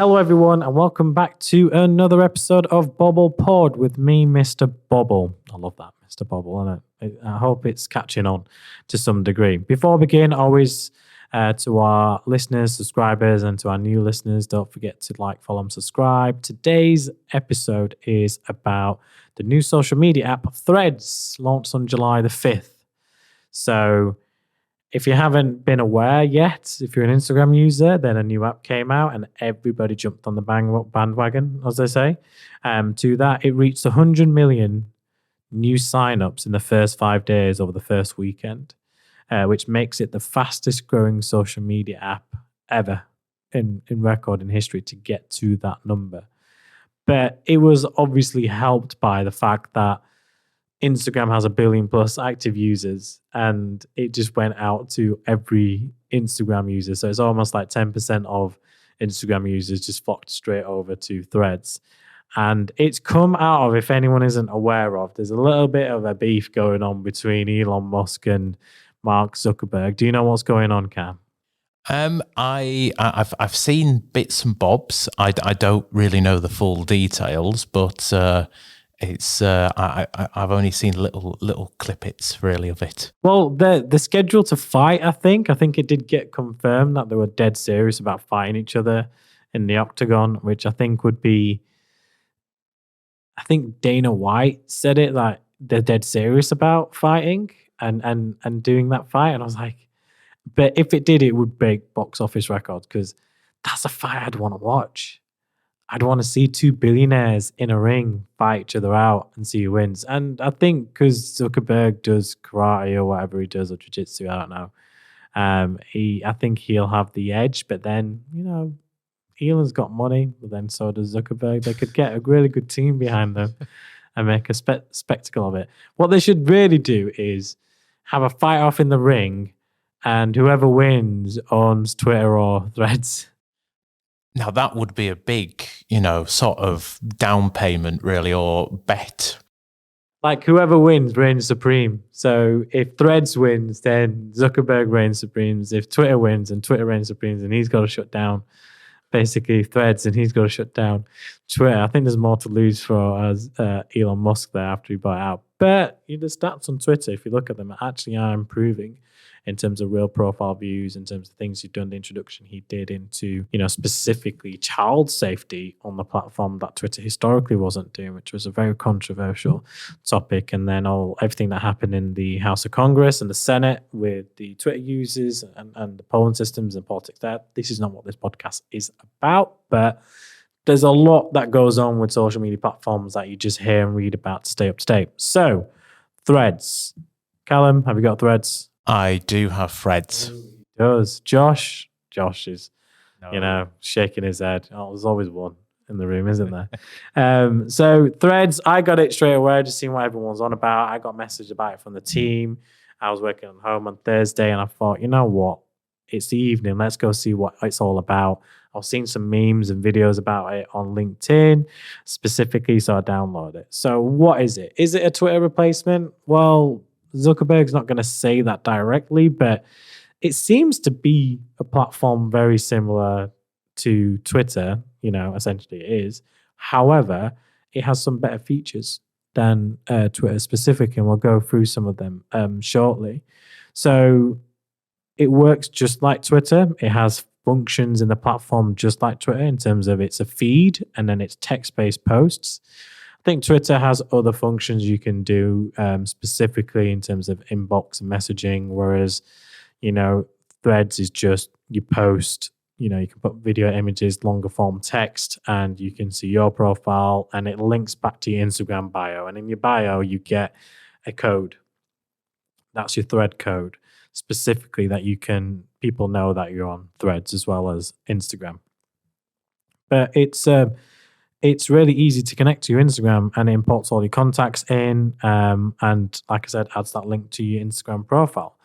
Hello, everyone, and welcome back to another episode of Bobble Pod with me, Mr. Bobble. I love that, Mr. Bobble, and I hope it's catching on to some degree. Before we begin, always to our listeners, subscribers, and to our new listeners, don't forget to like, follow, and subscribe. Today's episode is about the new social media app Threads, launched on July the 5th. So if you haven't been aware yet, if you're an Instagram user, then a new app came out and everybody jumped on the bandwagon, as they say. To that, it reached 100 million new signups in the first 5 days over the first weekend, which makes it the fastest growing social media app ever in record in history to get to that number. But it was obviously helped by the fact that Instagram has 1 billion plus active users, and it just went out to every Instagram user. So it's almost like 10% of Instagram users just flocked straight over to Threads. And it's come out of, if anyone isn't aware of, there's a little bit of a beef going on between Elon Musk and Mark Zuckerberg. Do you know what's going on, Cam? I've seen bits and bobs. I don't really know the full details, but it's I've only seen little clippets really of it. Well, they're scheduled to fight. I think it did get confirmed that they were dead serious about fighting each other in the octagon, which I think would be. I think Dana White said it, like they're dead serious about fighting and doing that fight, and I was like, but if it did, it would break box office records because that's a fight I'd want to watch. I'd want to see two billionaires in a ring fight each other out and see who wins. And I think because Zuckerberg does karate or whatever he does, or jiu-jitsu, I don't know. I think he'll have the edge. But then, Elon's got money, but then so does Zuckerberg. They could get a really good team behind them and make a spectacle of it. What they should really do is have a fight off in the ring, and whoever wins owns Twitter or Threads. Now that would be a big, sort of down payment really, or bet. Like whoever wins reigns supreme. So if Threads wins, then Zuckerberg reigns supreme. If Twitter wins and Twitter reigns supreme, then he's got to shut down basically Threads and he's got to shut down Twitter. I think there's more to lose for Elon Musk there after he bought out. But the stats on Twitter, if you look at them, actually are improving in terms of real profile views, in terms of things he'd done, the introduction he did into, specifically child safety on the platform that Twitter historically wasn't doing, which was a very controversial topic. And then everything that happened in the House of Congress and the Senate with the Twitter users and the polling systems and politics there. This is not what this podcast is about, but there's a lot that goes on with social media platforms that you just hear and read about to stay up to date. So, Threads. Callum, have you got Threads? I do have Threads. He does. Josh is, shaking his head. Oh, there's always one in the room, isn't there? So Threads, I got it straight away, just seeing what everyone's on about. I got messaged about it from the team. I was working on home on Thursday, and I thought, you know what? It's the evening. Let's go see what it's all about. I was seeing some memes and videos about it on LinkedIn specifically, so I downloaded it. So what is it? Is it a Twitter replacement? Well, Zuckerberg's not going to say that directly, but it seems to be a platform very similar to Twitter, essentially it is. However, it has some better features than Twitter specific, and we'll go through some of them shortly. So it works just like Twitter. It has functions in the platform just like Twitter in terms of it's a feed and then it's text-based posts. I think Twitter has other functions you can do specifically in terms of inbox and messaging, whereas, Threads is just you post, you can put video, images, longer form text, and you can see your profile and it links back to your Instagram bio. And in your bio, you get a code. That's your Thread code, specifically that people know that you're on Threads as well as Instagram. But it's really easy to connect to your Instagram, and it imports all your contacts in. And like I said, adds that link to your Instagram profile.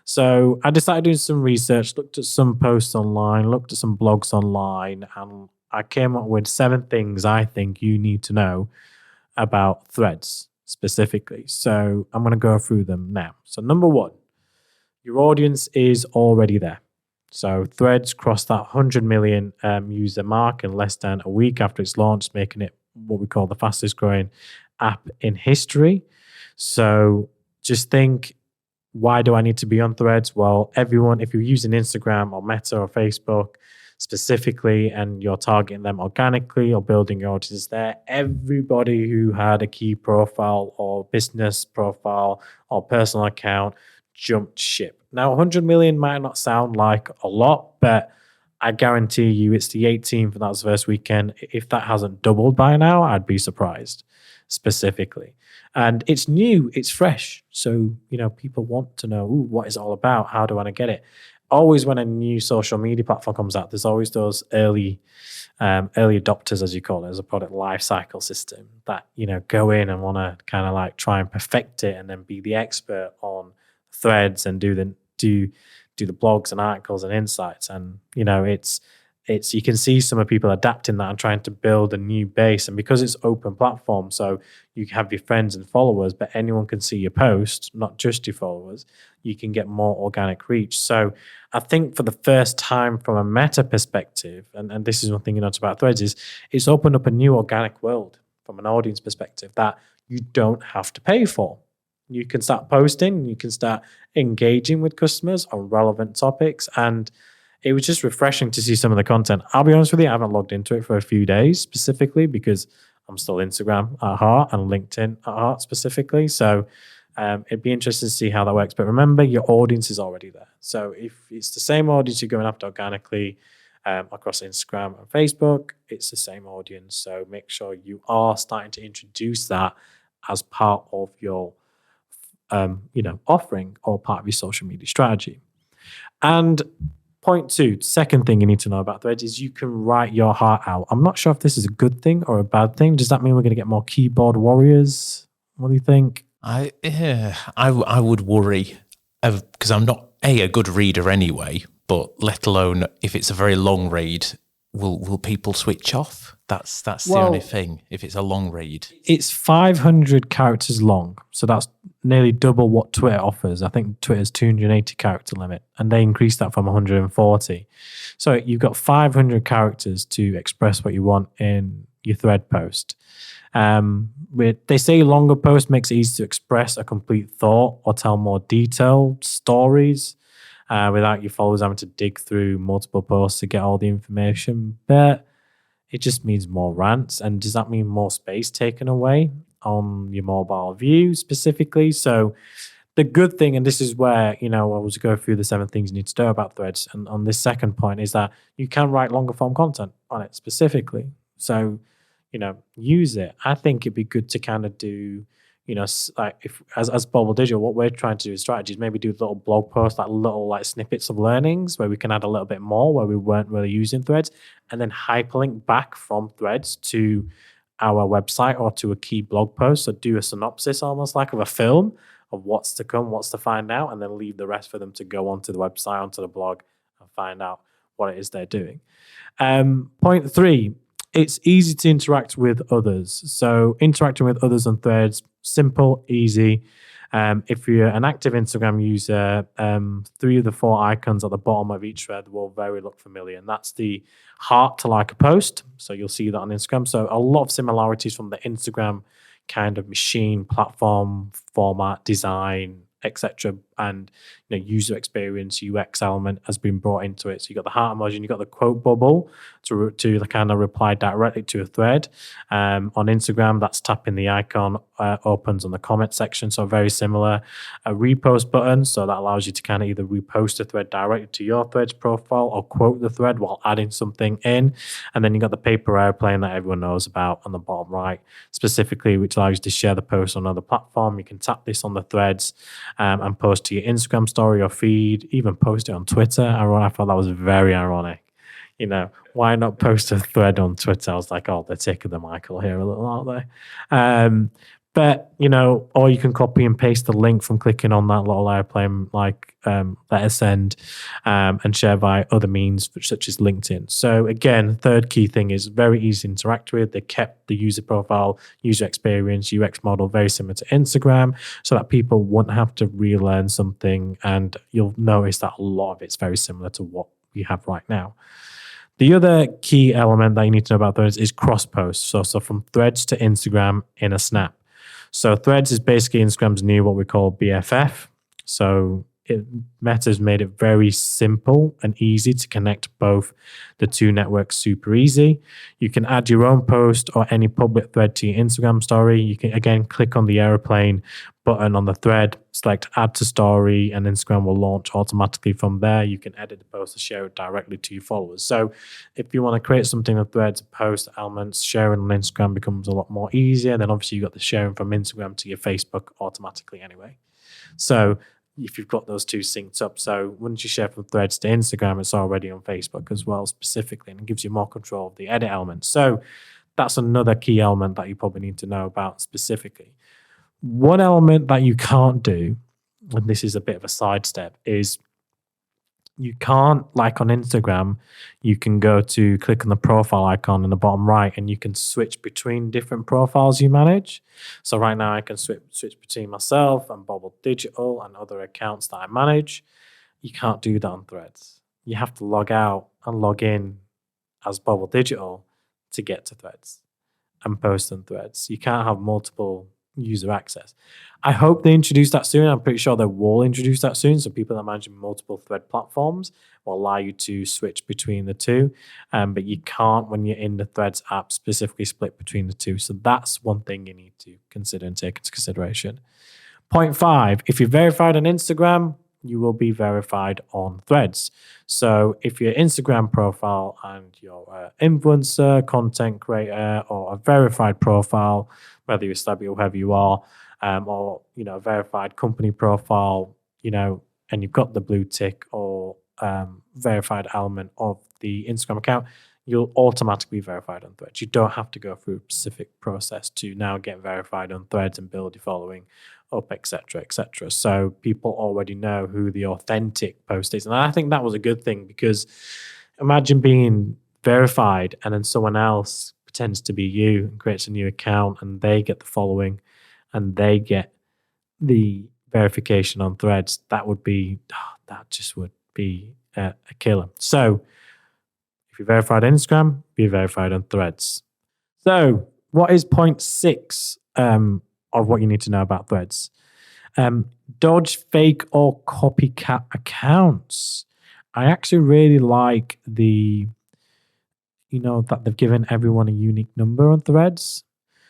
So I decided to do some research, looked at some posts online, looked at some blogs online, and I came up with 7 things I think you need to know about Threads specifically. So I'm going to go through them now. So number 1, your audience is already there. So Threads crossed that 100 million user mark in less than a week after its launch, making it what we call the fastest growing app in history. So just think, why do I need to be on Threads? Well, everyone, if you're using Instagram or Meta or Facebook specifically, and you're targeting them organically or building your audience there, everybody who had a key profile or business profile or personal account jumped ship. Now, 100 million might not sound like a lot, but I guarantee you it's the 18th and that's the first weekend. If that hasn't doubled by now, I'd be surprised specifically. And it's new, it's fresh. So, people want to know, what is it all about? How do I want to get it? Always when a new social media platform comes out, there's always those early adopters, as you call it, as a product life cycle system that, go in and want to kind of like try and perfect it and then be the expert on Threads and do the blogs and articles and insights. And, it's you can see some of people adapting that and trying to build a new base. And because it's open platform, so you have your friends and followers, but anyone can see your post, not just your followers, you can get more organic reach. So I think for the first time from a meta perspective, and this is one thing you notice about Threads, is it's opened up a new organic world from an audience perspective that you don't have to pay for. You can start posting, you can start engaging with customers on relevant topics, and it was just refreshing to see some of the content. I'll be honest with you, I haven't logged into it for a few days specifically because I'm still Instagram at heart and LinkedIn at heart specifically. So it'd be interesting to see how that works. But remember, your audience is already there. So if it's the same audience you're going after organically across Instagram and Facebook, it's the same audience. So make sure you are starting to introduce that as part of your offering or part of your social media strategy. And point 2, second thing you need to know about Threads is you can write your heart out. I'm not sure if this is a good thing or a bad thing. Does that mean we're going to get more keyboard warriors? What do you think? I would worry because I'm not a good reader anyway, but let alone if it's a very long read, will people switch off? That's the only thing. If it's a long read, it's 500 characters long, so that's nearly double what Twitter offers. I think Twitter's 280 character limit, and they increased that from 140. So you've got 500 characters to express what you want in your thread post. They say longer post makes it easy to express a complete thought or tell more detailed stories without your followers having to dig through multiple posts to get all the information. But it just means more rants. And does that mean more space taken away on your mobile view specifically? So the good thing, and this is where, I was go through the 7 things you need to know about Threads. And on this second point is that you can write longer form content on it specifically. So, use it. I think it'd be good to kind of do, like if as Bobble Digital, what we're trying to do with strategy is maybe do little blog posts, like little like snippets of learnings where we can add a little bit more where we weren't really using Threads, and then hyperlink back from Threads to our website or to a key blog post. So do a synopsis almost like of a film of what's to come, what's to find out, and then leave the rest for them to go onto the website, onto the blog and find out what it is they're doing. Point 3, it's easy to interact with others. So interacting with others on Threads, simple, easy. If you're an active Instagram user, 3 of the 4 icons at the bottom of each thread will very look familiar. And that's the heart to like a post. So you'll see that on Instagram. So a lot of similarities from the Instagram kind of machine, platform, format, design, etc. And user experience, UX element has been brought into it. So you got the heart emoji and you got the quote bubble to kind of reply directly to a thread. On Instagram, that's tapping the icon, opens on the comment section. So very similar. A repost button, so that allows you to kind of either repost a thread directly to your Threads profile or quote the thread while adding something in. And then you got the paper airplane that everyone knows about on the bottom right, specifically, which allows you to share the post on another platform. You can tap this on the threads and post to your Instagram story or feed, even post it on Twitter. I thought that was very ironic. Why not post a thread on Twitter? I was like, they're taking the Michael here a little, aren't they? But, or you can copy and paste the link from clicking on that little airplane, like letter send, and share via other means such as LinkedIn. So again, third key thing is very easy to interact with. They kept the user profile, user experience, UX model very similar to Instagram so that people won't have to relearn something. And you'll notice that a lot of it's very similar to what we have right now. The other key element that you need to know about Threads is cross posts. So from Threads to Instagram in a snap. So Threads is basically Instagram's new what we call BFF. So Meta's made it very simple and easy to connect both the two networks super easy. You can add your own post or any public thread to your Instagram story. You can, again, click on the airplane button on the thread, select add to story, and Instagram will launch automatically from there. You can edit the post and share it directly to your followers. So if you want to create something with Threads, post elements, sharing on Instagram becomes a lot more easier. Then obviously you got the sharing from Instagram to your Facebook automatically anyway. So if you've got those two synced up. So once you share from Threads to Instagram, it's already on Facebook as well specifically, and it gives you more control of the edit elements. So that's another key element that you probably need to know about specifically. One element that you can't do, and this is a bit of a sidestep, is you can't, like on Instagram, you can go to click on the profile icon in the bottom right and you can switch between different profiles you manage. So right now I can switch between myself and Bobble Digital and other accounts that I manage. You can't do that on Threads. You have to log out and log in as Bobble Digital to get to Threads and post on Threads. You can't have multiple user access. I hope they introduce that soon. I'm pretty sure they will introduce that soon. So people that manage multiple thread platforms will allow you to switch between the two. But you can't when you're in the Threads app specifically split between the two. So that's one thing you need to consider and take into consideration. Point 5, if you're verified on Instagram, you will be verified on Threads. So if your Instagram profile and you're an influencer, content creator, or a verified profile, whether you're a celebrity or whoever you are, or a verified company profile, and you've got the blue tick or verified element of the Instagram account, you'll automatically be verified on Threads. You don't have to go through a specific process to now get verified on Threads and build your following up, etc., etc. So people already know who the authentic post is. And I think that was a good thing, because imagine being verified and then someone else pretends to be you and creates a new account and they get the following and they get the verification on Threads. That would be a killer. So if you're verified on Instagram, be verified on Threads. So what is point 6 of what you need to know about Threads? Dodge fake or copycat accounts. I actually really like that they've given everyone a unique number on Threads.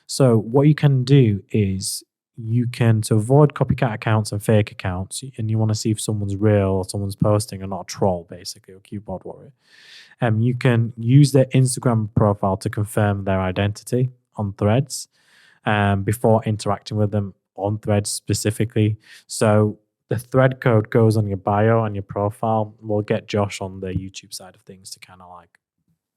So what you can do is to avoid copycat accounts and fake accounts, and you want to see if someone's real or someone's posting and not a troll, basically, or keyboard warrior. You can use their Instagram profile to confirm their identity on Threads before interacting with them on Threads specifically. So the thread code goes on your bio and your profile. We'll get Josh on the YouTube side of things to kind of like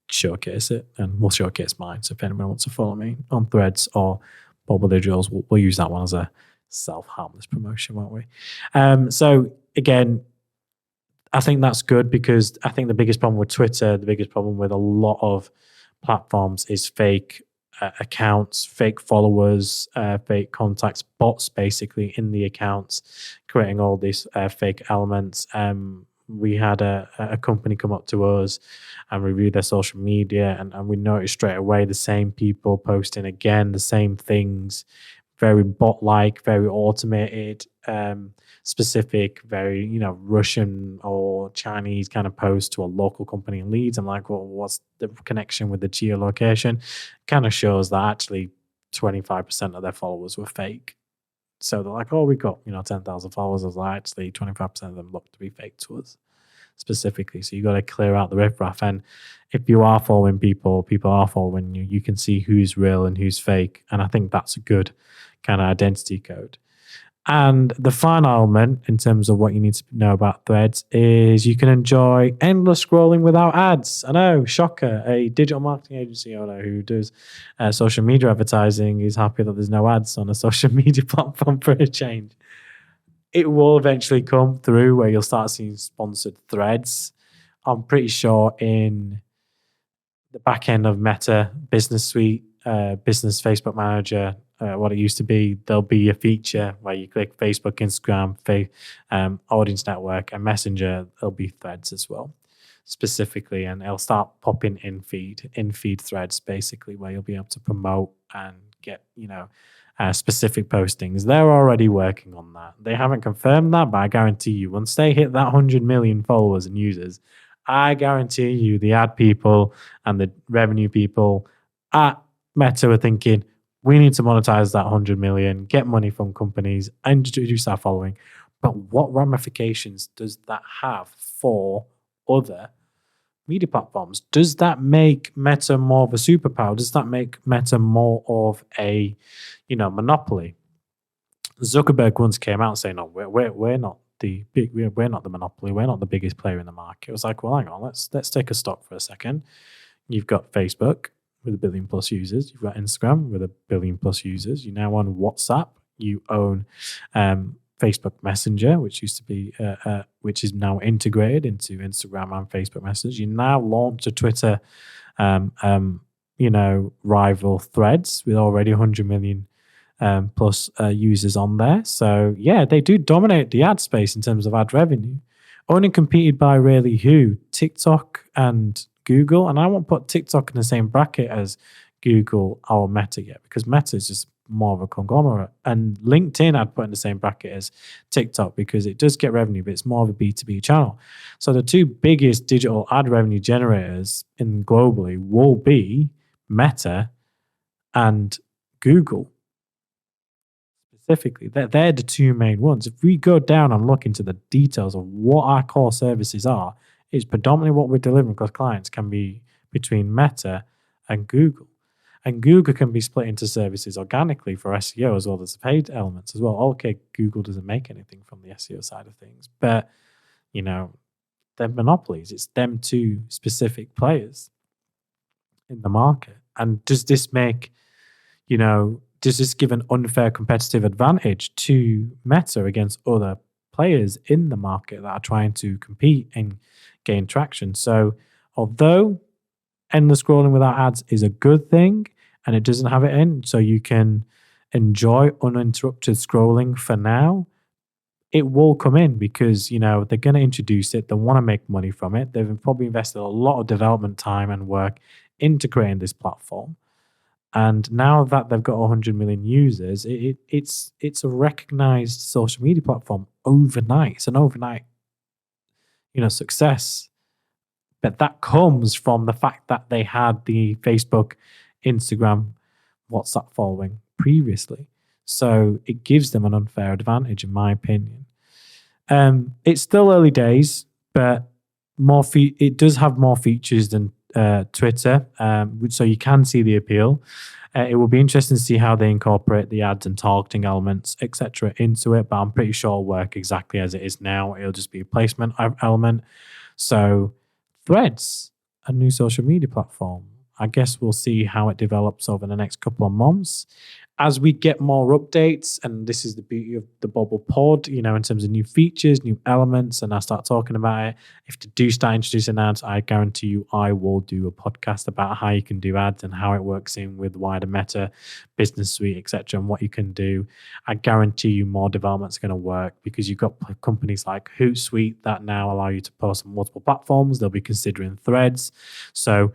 showcase it, and we'll showcase mine. So if anyone wants to follow me on Threads or Bobble Digitals, we'll use that one as a self-harmless promotion, won't we? So again, I think that's good, because I think the biggest problem with Twitter, the biggest problem with a lot of platforms is fake accounts, fake followers, fake contacts, bots basically in the accounts, creating all these fake elements. We had a company come up to us and review their social media, and we noticed straight away the same people posting again the same things, very bot-like, very automated, specific, very Russian or Chinese kind of post to a local company in Leeds. I'm like, well, what's the connection with the geolocation? Kind of shows that actually 25% of their followers were fake. So they're like, oh, we got 10,000 followers. I was like, actually 25% of them look to be fake to us specifically. So you got to clear out the riffraff. And if you are following people are following you, you can see who's real and who's fake. And I think that's a good kind of identity code. And the final element in terms of what you need to know about Threads is you can enjoy endless scrolling without ads. I know, shocker, a digital marketing agency owner who does social media advertising is happy that there's no ads on a social media platform for a change. It will eventually come through where you'll start seeing sponsored threads. I'm pretty sure in the back end of Meta Business Suite, Business Facebook Manager, what it used to be, there'll be a feature where you click Facebook, Instagram, Audience Network, and Messenger. There'll be threads as well. specifically, and it'll start popping in feed threads, basically, where you'll be able to promote and get, specific postings. They're already working on that. They haven't confirmed that, but I guarantee you, once they hit that 100 million followers and users, I guarantee you the ad people and the revenue people at Meta are thinking, we need to monetize that 100 million, get money from companies, and introduce our following. But what ramifications does that have for other media platforms? Does that make Meta more of a superpower? Does that make Meta more of a, monopoly? Zuckerberg once came out saying, "No, we're not the big, we're not the monopoly. We're not the biggest player in the market." It was like, well, hang on, let's take a stop for a second. You've got Facebook with 1 billion plus users. You've got Instagram with 1 billion plus users. You now own WhatsApp. You own Facebook Messenger, which used to be, which is now integrated into Instagram and Facebook Messenger. You now launch a Twitter, rival Threads with already 100 million plus users on there. So yeah, they do dominate the ad space in terms of ad revenue. Only competed by really who? TikTok and Google. And I won't put TikTok in the same bracket as Google or Meta yet, because Meta is just more of a conglomerate. And LinkedIn I'd put in the same bracket as TikTok, because it does get revenue, but it's more of a B2B channel. So the two biggest digital ad revenue generators globally will be Meta and Google. Specifically, they're the two main ones. If we go down and look into the details of what our core services are, it's predominantly what we're delivering because clients can be between Meta and Google. And Google can be split into services organically for SEO as well as the paid elements as well. Okay, Google doesn't make anything from the SEO side of things, but they're monopolies. It's them two specific players in the market. And does this make, does this give an unfair competitive advantage to Meta against other players in the market that are trying to compete and gain traction? So although endless scrolling without ads is a good thing, and it doesn't have it in, so you can enjoy uninterrupted scrolling for now, it will come in because, they're going to introduce it. They want to make money from it. They've probably invested a lot of development time and work integrating this platform. And now that they've got 100 million users, it's a recognized social media platform overnight. It's an overnight, success. But that comes from the fact that they had the Facebook, Instagram, WhatsApp following previously. So it gives them an unfair advantage, in my opinion. It's still early days, but it does have more features than Twitter, so you can see the appeal. It will be interesting to see how they incorporate the ads and targeting elements, etc., into it, but I'm pretty sure it'll work exactly as it is now. It'll just be a placement element. So Threads, a new social media platform. I guess we'll see how it develops over the next couple of months. As we get more updates, and this is the beauty of the Bobble pod, in terms of new features, new elements, and I start talking about it. If they do start introducing ads, I guarantee you I will do a podcast about how you can do ads and how it works in with wider Meta, Business Suite, etc., and what you can do. I guarantee you more developments are going to work because you've got companies like Hootsuite that now allow you to post on multiple platforms. They'll be considering Threads. So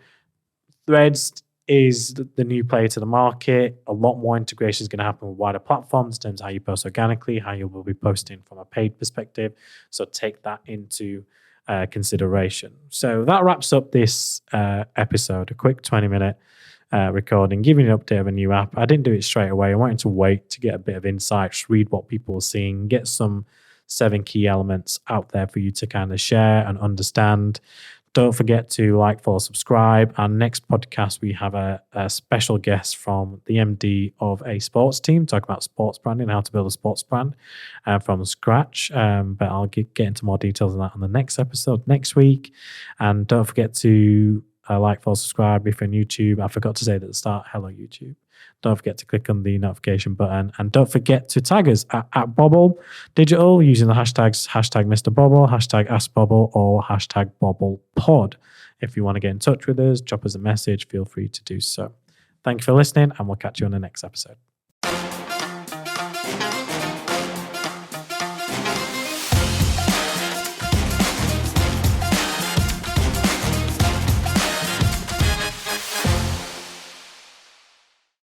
Threads is the new player to the market. A lot more integration is going to happen with wider platforms in terms of how you post organically, how you will be posting from a paid perspective. So take that into consideration. So that wraps up this episode, a quick 20-minute recording, giving you an update of a new app. I didn't do it straight away. I wanted to wait to get a bit of insights, read what people are seeing, get some 7 key elements out there for you to kind of share and understand. Don't forget to like, follow, subscribe. Our next podcast, we have a special guest from the MD of a sports team, talking about sports branding, how to build a sports brand from scratch. But I'll get into more details on that on the next episode next week. And don't forget to like, follow, subscribe if you're on YouTube. I forgot to say that at the start, hello, YouTube. Don't forget to click on the notification button. And don't forget to tag us at Bobble Digital using the hashtags #Mr. Bobble, #AskBobble, or #BobblePod. If you want to get in touch with us, drop us a message, feel free to do so. Thank you for listening, and we'll catch you on the next episode.